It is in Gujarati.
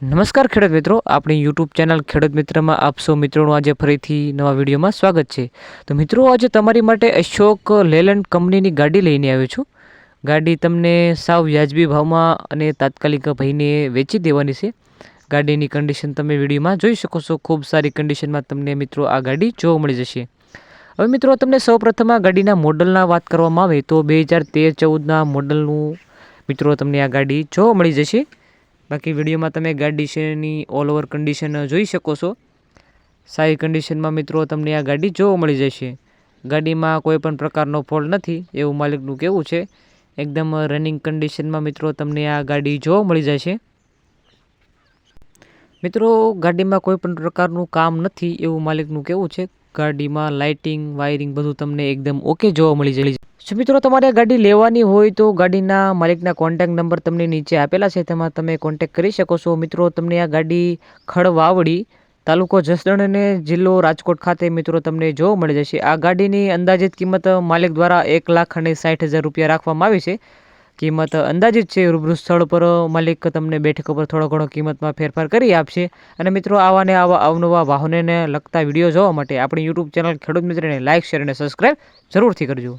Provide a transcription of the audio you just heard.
નમસ્કાર ખેડૂત મિત્રો, આપણી યુટ્યુબ ચેનલ ખેડૂત મિત્રમાં આપ સૌ મિત્રોનું આજે ફરીથી નવા વિડીયોમાં સ્વાગત છે। તો મિત્રો, આજે તમારી માટે અશોક લેલેન્ડ કંપનીની ગાડી લઈને આવ્યો છું। ગાડી તમને સાવ વ્યાજબી ભાવમાં અને તાત્કાલિક ભાઈને વેચી દેવાની છે। ગાડીની કન્ડિશન તમે વિડીયોમાં જોઈ શકો છો। ખૂબ સારી કન્ડિશનમાં તમને મિત્રો આ ગાડી જોવા મળી જશે। હવે મિત્રો, તમને સૌપ્રથમ આ ગાડીના મોડલના વાત કરવામાં આવે તો 2013-14ના મોડલનું મિત્રો તમને આ ગાડી જોવા મળી જશે। બાકી વિડીયોમાં તમે ગાડીની ઓલ ઓવર કન્ડિશન જોઈ શકો છો। સારી કન્ડિશનમાં મિત્રો તમને આ ગાડી જોવા મળી જશે। ગાડીમાં કોઈ પણ પ્રકારનો ફોલ્ટ નથી એવું માલિકનું કહેવું છે। એકદમ રનિંગ કન્ડિશનમાં મિત્રો તમને આ ગાડી જોવા મળી જશે। મિત્રો, ગાડીમાં કોઈ પણ પ્રકારનું કામ નથી એવું માલિકનું કહેવું છે। ગાડીમાં લાઇટિંગ વાયરિંગ બધું તમને એકદમ ઓકે જોવા મળી જાય। જો મિત્રો તમારે આ ગાડી લેવાની હોય તો ગાડીના માલિકના કોન્ટેક્ટ નંબર તમને નીચે આપેલા છે, તેમાં તમે કોન્ટેક્ટ કરી શકો છો। મિત્રો, તમને આ ગાડી ખડવાવડી તાલુકો જસદણ અને જિલ્લો રાજકોટ ખાતે મિત્રો તમને જોવા મળી જશે। આ ગાડીની અંદાજિત કિંમત માલિક દ્વારા 1,60,000 રૂપિયા રાખવામાં આવી છે। કિંમત અંદાજિત છે। રૂબરૂ સ્થળ પર માલિક તમને બેઠક ઉપર થોડો ઘણો કિંમતમાં ફેરફાર કરી આપશે। અને મિત્રો, આવા ને આવા અવનવા વાહનોને લગતા વિડીયો જોવા માટે આપણી યુટ્યુબ ચેનલ ખેડૂત મિત્રને લાઇક, શેર અને સબસ્ક્રાઈબ જરૂરથી કરજો।